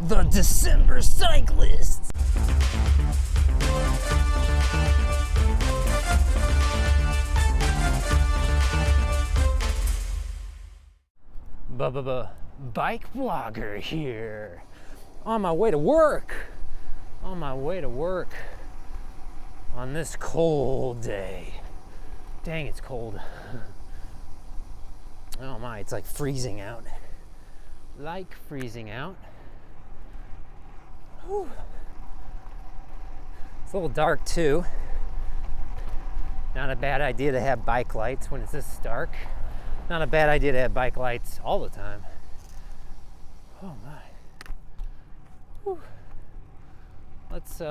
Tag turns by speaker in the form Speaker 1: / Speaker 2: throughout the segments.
Speaker 1: The December Cyclist. BikeBlogger here. On my way to work. On this cold day. Dang, it's cold. Oh my, it's like freezing out. Whew. It's a little dark too. Not a bad idea to have bike lights when it's this dark. Not a bad idea to have bike lights all the time. Oh my. Whew. Let's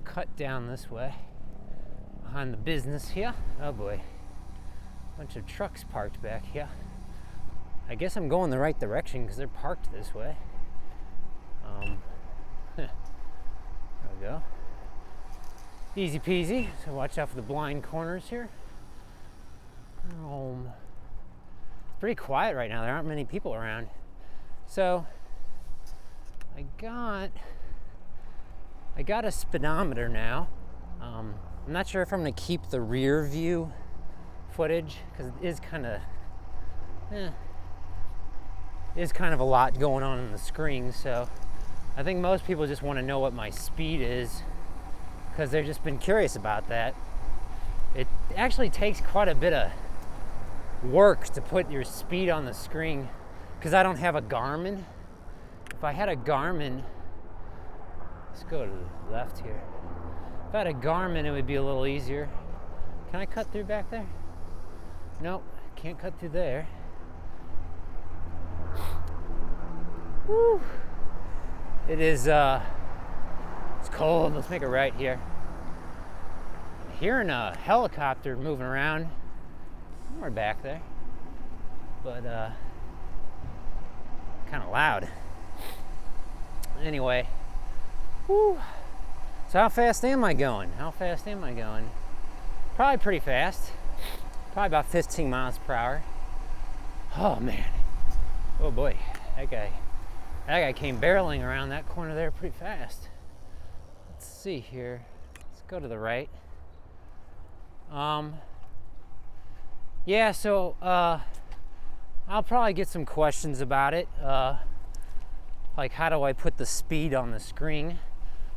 Speaker 1: cut down this way. Behind the business here. Oh boy. Bunch of trucks parked back here. I guess I'm going the right direction because they're parked this way. There we go. Easy peasy. So watch out for the blind corners here. Pretty quiet right now. There aren't many people around. So I got a speedometer now. I'm not sure if I'm going to keep the rear view footage because it is kind of a lot going on the screen. So I think most people just want to know what my speed is because they've just been curious about that. It actually takes quite a bit of work to put your speed on the screen because I don't have a Garmin. If I had a Garmin, let's go to the left here. If I had a Garmin, it would be a little easier. Can I cut through back there? Nope, can't cut through there. Whew. It is, it's cold. Let's make a right here. I'm hearing a helicopter moving around. Somewhere back there. But, kind of loud. Anyway. Whew. So how fast am I going? Probably pretty fast. Probably about 15 miles per hour. Oh man. Oh boy. That guy came barreling around that corner there pretty fast. Let's see here. Let's go to the right. Yeah, so I'll probably get some questions about it. Like how do I put the speed on the screen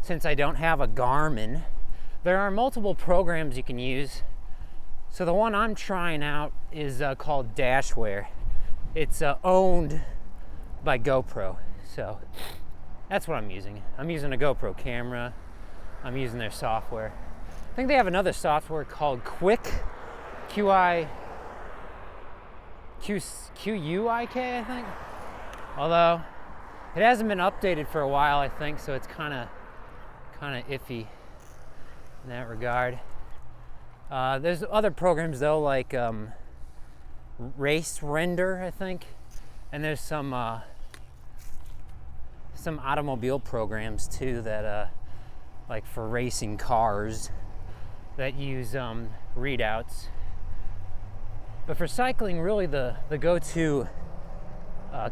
Speaker 1: since I don't have a Garmin? There are multiple programs you can use. So the one I'm trying out is called Dashware. It's owned by GoPro. So that's what I'm using. I'm using a GoPro camera. I'm using their software. I think they have another software called QUIK, I think. Although it hasn't been updated for a while, I think, so it's kind of iffy in that regard. There's other programs though, like Race Render, I think, and there's some automobile programs too that like for racing cars that use readouts. But for cycling, really the go-to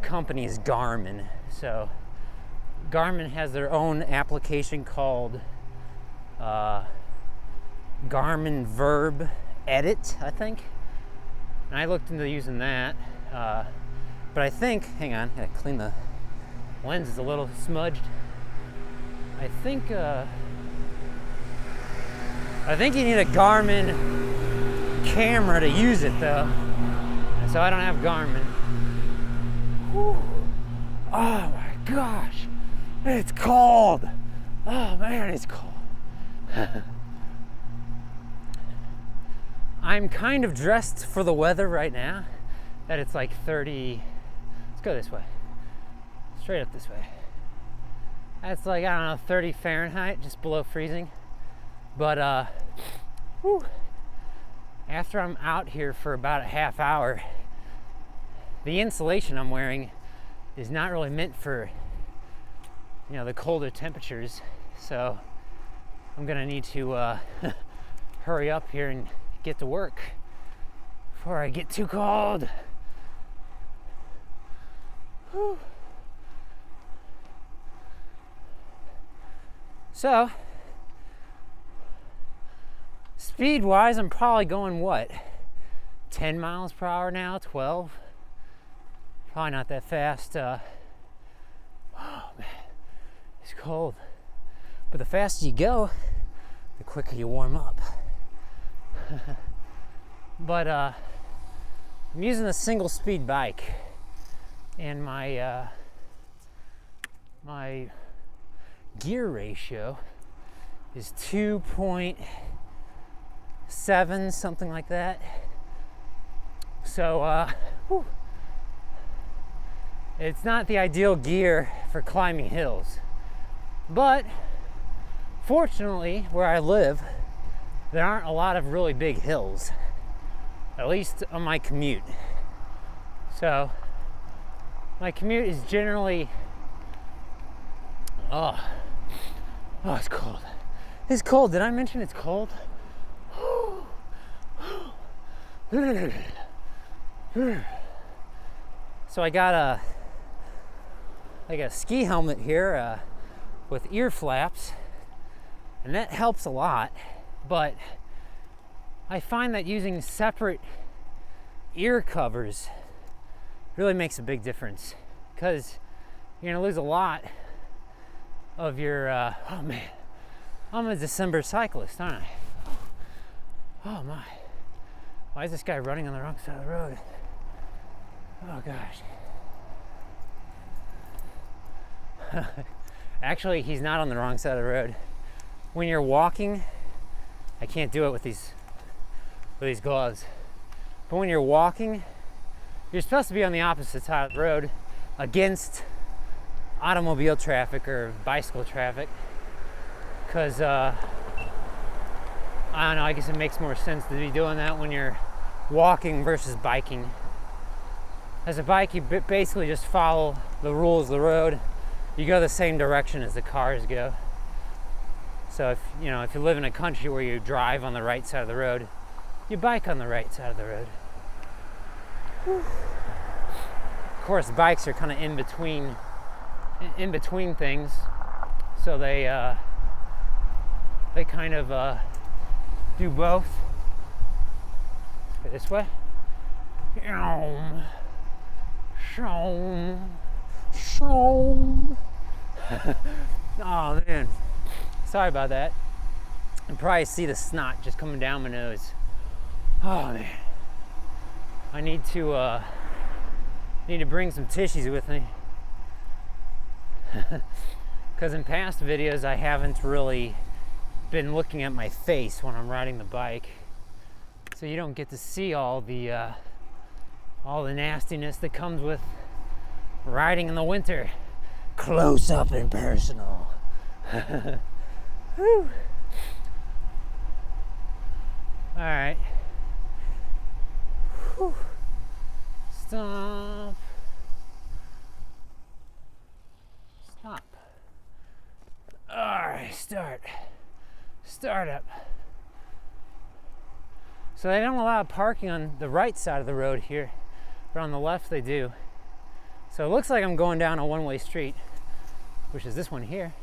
Speaker 1: company is Garmin. So Garmin has their own application called Garmin Verb Edit, I think. And I looked into using that. But I think, hang on, I gotta clean the lens, is a little smudged. I think you need a Garmin camera to use it though. So I don't have Garmin. Whew. Oh my gosh, it's cold. Oh man, it's cold. I'm kind of dressed for the weather right now, that it's like 30, let's go this way, straight up this way. That's like, I don't know, 30 Fahrenheit, just below freezing. But whew, after I'm out here for about a half hour, the insulation I'm wearing is not really meant for, you know, the colder temperatures. So I'm gonna need to hurry up here and get to work before I get too cold. Whew. So, speed-wise, I'm probably going, what, 10 miles per hour now, 12? Probably not that fast. Oh, man, it's cold. But the faster you go, the quicker you warm up. But I'm using a single-speed bike, and my my gear ratio is 2.7, something like that. So it's not the ideal gear for climbing hills, but fortunately where I live there aren't a lot of really big hills, at least on my commute. So my commute is generally oh, it's cold. It's cold. Did I mention it's cold? So I got a ski helmet here with ear flaps, and that helps a lot, but I find that using separate ear covers really makes a big difference, because you're gonna lose a lot of your oh man, I'm a December cyclist, aren't I? Oh my, why is this guy running on the wrong side of the road? Oh gosh. Actually, he's not on the wrong side of the road. When you're walking, I can't do it with these gloves, but when you're walking, you're supposed to be on the opposite side of the road against automobile traffic or bicycle traffic, because I don't know, I guess it makes more sense to be doing that when you're walking versus biking. As a bike, you basically just follow the rules of the road. You go the same direction as the cars go. So if you live in a country where you drive on the right side of the road, you bike on the right side of the road. Whew. Of course, bikes are kind of in between things, so they kind of do both. Let's go this way. Oh man, sorry about that. You can probably see the snot just coming down my nose. Oh man, I need to bring some tissues with me, because in past videos I haven't really been looking at my face when I'm riding the bike, so you don't get to see all the nastiness that comes with riding in the winter, close up and personal. Whew. All right. Whew. Stop. All right, start up. So they don't allow parking on the right side of the road here, but on the left they do. So it looks like I'm going down a one-way street, which is this one here,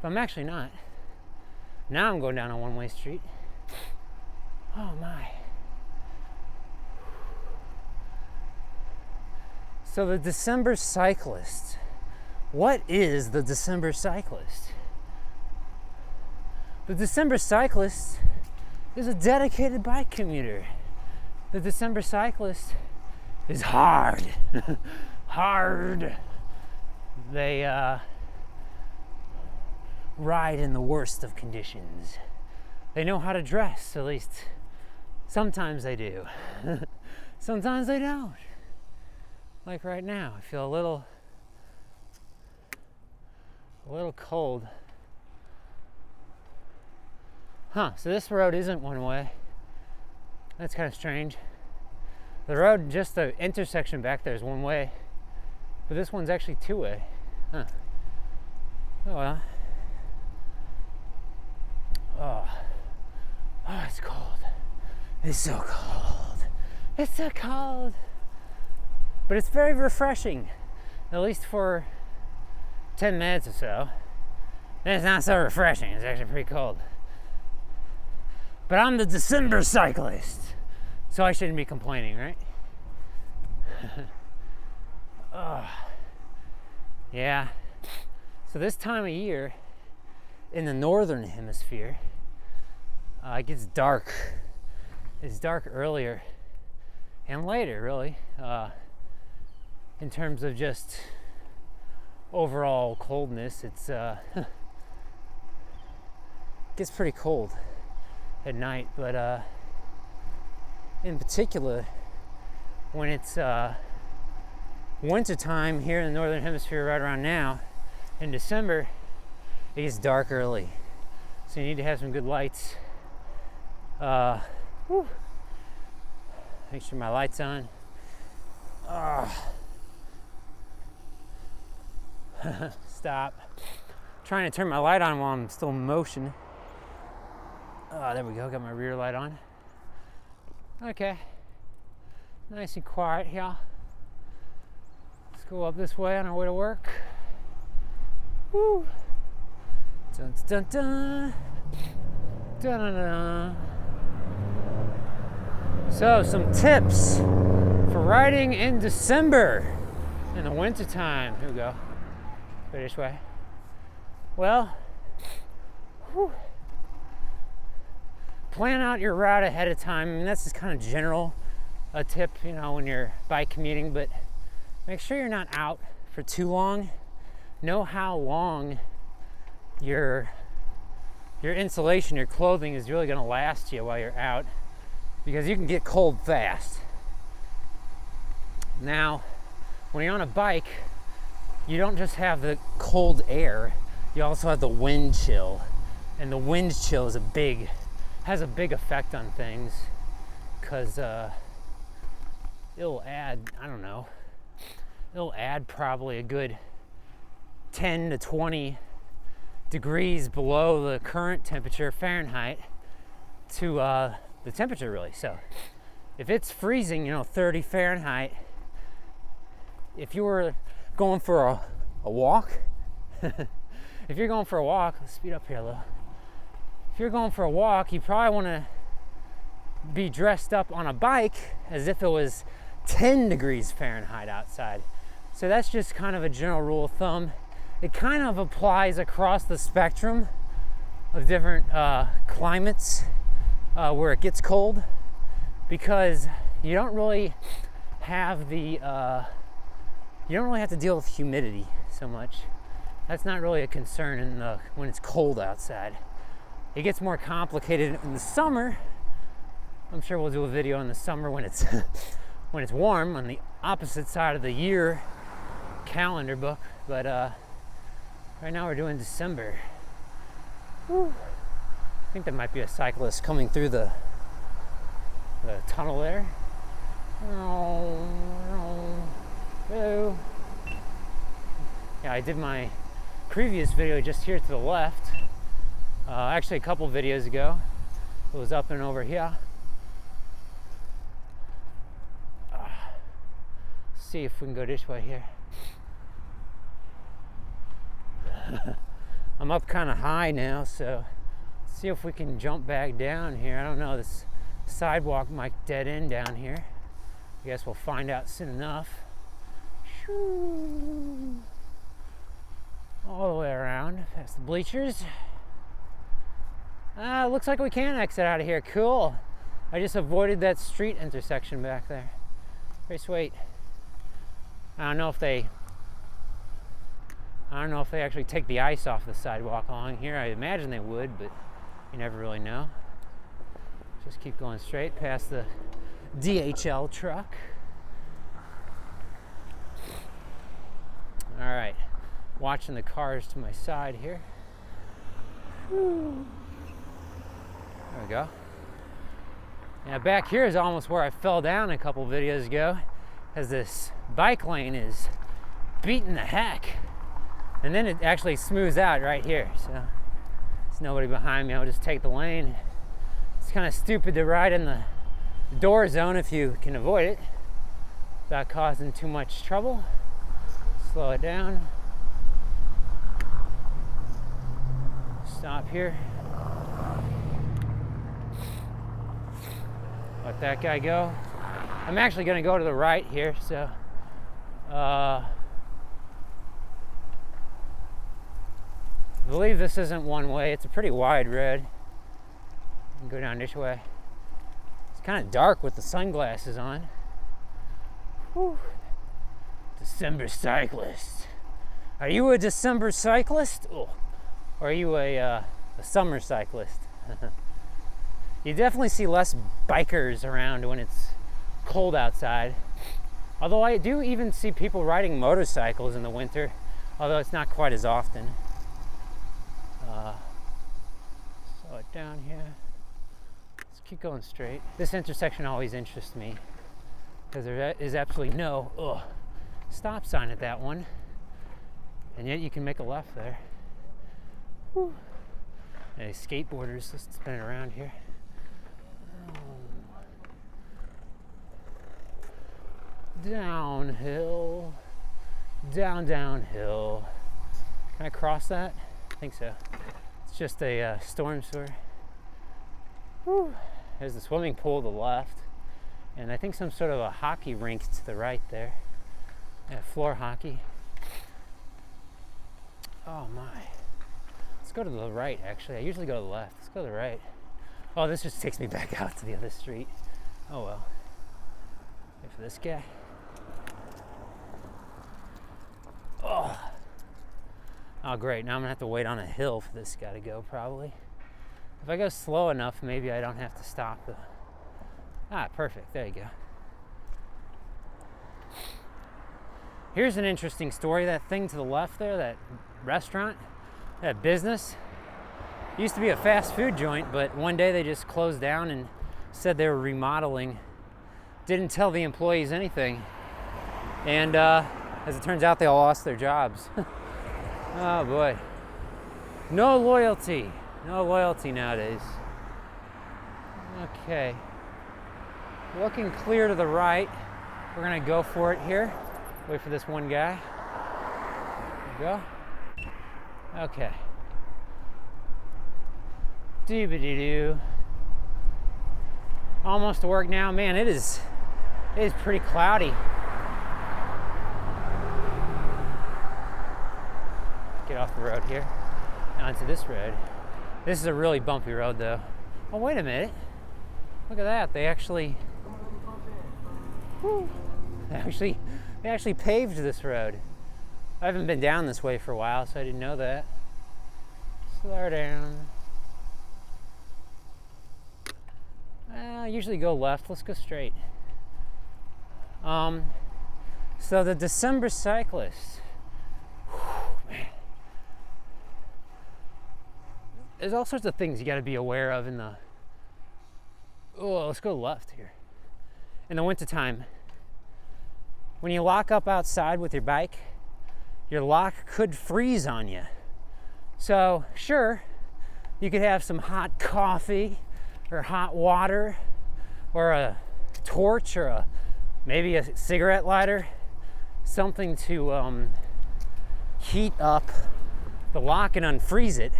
Speaker 1: but I'm actually not. Now I'm going down a one-way street. Oh my. So the December cyclist. What is the December cyclist? The December cyclist is a dedicated bike commuter. The December cyclist is hard. Hard. They ride in the worst of conditions. They know how to dress, at least sometimes they do. Sometimes they don't. Like right now, I feel a little cold. Huh, so this road isn't one way. That's kind of strange. The road, just the intersection back there is one way, but this one's actually two-way. Huh. Oh well. Oh, it's cold. It's so cold. It's so cold. But it's very refreshing, at least for 10 minutes or so. then it's not so refreshing. It's actually pretty cold. But I'm the December cyclist, so I shouldn't be complaining, right? Yeah. So this time of year, in the northern hemisphere, it gets dark. It's dark earlier and later, really, in terms of just overall coldness. It's gets pretty cold at night, but in particular, when it's winter time here in the northern hemisphere right around now, in December, it gets dark early. So you need to have some good lights. Make sure my light's on. Stop. Trying to turn my light on while I'm still in motion. There we go, got my rear light on. Okay. Nice and quiet here. Let's go up this way on our way to work. Woo! Dun dun dun! Dun dun dun! So, some tips for riding in December in the winter time. Here we go. Go this way. Well, plan out your route ahead of time. I mean, that's just kind of general a tip, you know, when you're bike commuting, but make sure you're not out for too long. Know how long your insulation, your clothing is really going to last you while you're out, because you can get cold fast. Now, when you're on a bike, you don't just have the cold air, you also have the wind chill. And the wind chill is has a big effect on things, because it'll add, I don't know, it'll add probably a good 10 to 20 degrees below the current temperature Fahrenheit to the temperature, really. So if it's freezing, 30 Fahrenheit, if you were going for a walk, if you're going for a walk, let's speed up here a little. If you're going for a walk, you probably want to be dressed up on a bike as if it was 10 degrees Fahrenheit outside. So that's just kind of a general rule of thumb. It kind of applies across the spectrum of different climates where it gets cold, because you don't really have you don't really have to deal with humidity so much. That's not really a concern when it's cold outside. It gets more complicated in the summer. I'm sure we'll do a video in the summer when it's when it's warm, on the opposite side of the year calendar book. But right now we're doing December. Whew. I think there might be a cyclist coming through the tunnel there. Hello. Yeah, I did my previous video just here to the left. Actually, a couple videos ago. It was up and over here. See if we can go this way here. I'm up kind of high now, so see if we can jump back down here. I don't know, this sidewalk might dead end down here. I guess we'll find out soon enough. All the way around past the bleachers. Looks like we can exit out of here. Cool. I just avoided that street intersection back there. Very sweet. I don't know if they actually take the ice off the sidewalk along here. I imagine they would, but you never really know. Just keep going straight past the DHL truck. All right, watching the cars to my side here. Whew. There we go. Now back here is almost where I fell down a couple videos ago, as this bike lane is beating the heck. And then it actually smooths out right here, so there's nobody behind me. I'll just take the lane. It's kind of stupid to ride in the door zone if you can avoid it without causing too much trouble. Slow it down. Stop here. Let that guy go. I'm actually going to go to the right here, so I believe this isn't one way. It's a pretty wide road. You can go down this way. It's kind of dark with the sunglasses on. Whew. December cyclist. Are you a December cyclist? Oh. Or are you a summer cyclist? You definitely see less bikers around when it's cold outside. Although I do even see people riding motorcycles in the winter, although it's not quite as often. Slow it down here. Let's keep going straight. This intersection always interests me because there is absolutely no stop sign at that one, and yet you can make a left there. Whew. Hey, skateboarders just spinning around here. Downhill, downhill. Can I cross that? I think so. It's just a storm sewer. Whew. There's the swimming pool to the left, and I think some sort of a hockey rink to the right there. Yeah, floor hockey. Oh my. Let's go to the right, actually. I usually go to the left. Let's go to the right. Oh, this just takes me back out to the other street. Oh well. Wait for this guy. Oh, great. Now I'm going to have to wait on a hill for this guy to go, probably. If I go slow enough, maybe I don't have to stop. Perfect. There you go. Here's an interesting story. That thing to the left there, that restaurant, that business, used to be a fast food joint, but one day they just closed down and said they were remodeling. Didn't tell the employees anything. And as it turns out, they all lost their jobs. Oh boy. No loyalty. No loyalty nowadays. Okay. Looking clear to the right. We're going to go for it here. Wait for this one guy. There we go. Okay. Doobity-doo. Almost to work now. Man, it is pretty cloudy. Get off the road here, onto this road. This is a really bumpy road though. Oh, wait a minute. Look at that. They actually paved this road. I haven't been down this way for a while, so I didn't know that. Slow down. I usually go left. Let's go straight. So the December cyclist. Man. There's all sorts of things you got to be aware of in the. Oh, let's go left here. In the wintertime, when you lock up outside with your bike, your lock could freeze on you. So, sure, you could have some hot coffee or hot water or a torch or maybe a cigarette lighter, something to heat up the lock and unfreeze it.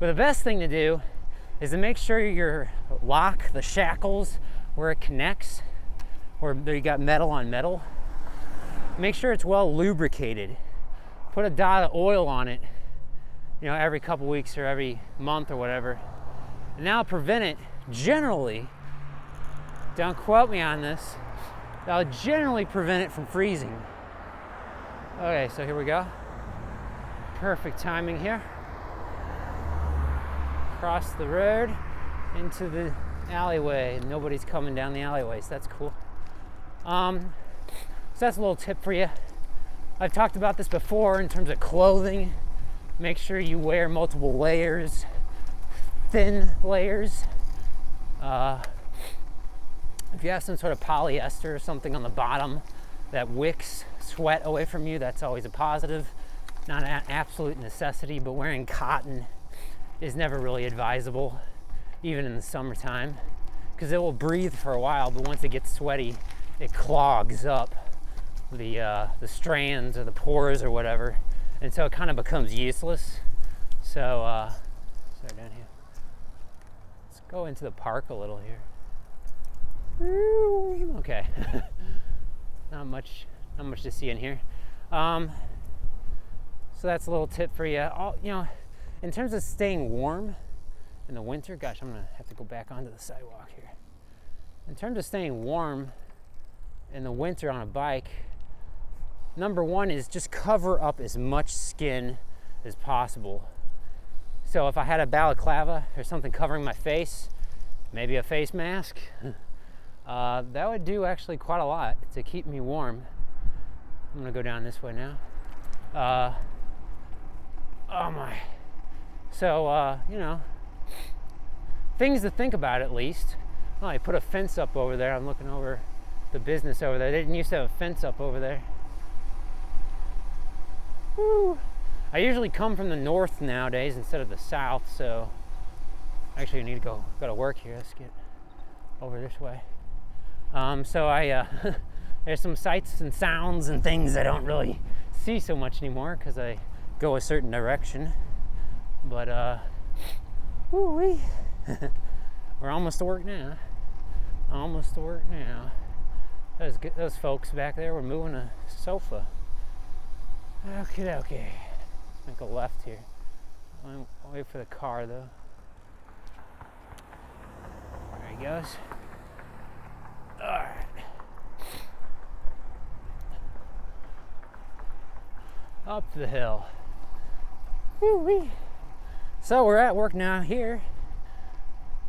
Speaker 1: But the best thing to do is to make sure your lock, the shackles where it connects, or you got metal on metal, make sure it's well lubricated. Put a dot of oil on it, every couple weeks or every month or whatever. And that'll prevent it, generally, don't quote me on this, that'll generally prevent it from freezing. Okay, so here we go. Perfect timing here. Cross the road into the alleyway. Nobody's coming down the alleyway, so that's cool. So that's a little tip for you. I've talked about this before in terms of clothing. Make sure you wear multiple layers, thin layers. If you have some sort of polyester or something on the bottom that wicks sweat away from you, that's always a positive. Not an absolute necessity, but wearing cotton is never really advisable, even in the summertime, because it will breathe for a while, but once it gets sweaty, it clogs up the strands or the pores or whatever, and so it kind of becomes useless. So So down here. Let's go into the park a little here. Okay. Not much to see in here. So that's a little tip for you. In terms of staying warm in the winter, gosh, I'm gonna have to go back onto the sidewalk here. In terms of staying warm in the winter on a bike, number one is just cover up as much skin as possible. So if I had a balaclava or something covering my face, maybe a face mask, that would do actually quite a lot to keep me warm. I'm gonna go down this way now. Oh my. So, things to think about at least. Oh, I put a fence up over there. I'm looking over the business over there. They didn't used to have a fence up over there. Woo. I usually come from the north nowadays instead of the south, so actually I need to go to work here. Let's get over this way. There's some sights and sounds and things I don't really see so much anymore because I go a certain direction. But woo-wee. We're almost to work now. Those folks back there were moving a sofa. Okay. Make a left here. I'll wait for the car though. There he goes. Alright. Up the hill. Woo-wee. So we're at work now here.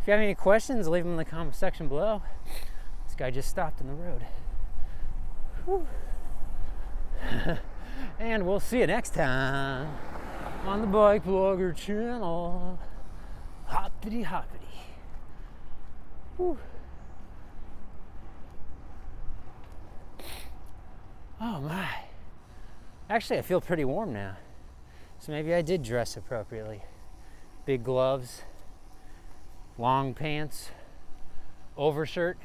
Speaker 1: If you have any questions, leave them in the comment section below. This guy just stopped in the road. Whew. And we'll see you next time on the BikeBlogger channel. Hoppity hoppity. Whew. Oh my. Actually, I feel pretty warm now. So maybe I did dress appropriately. Big gloves, long pants, overshirt.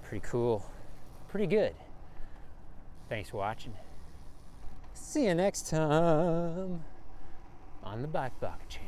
Speaker 1: Pretty cool. Pretty good. Thanks for watching. See you next time on the BikeBlogger channel.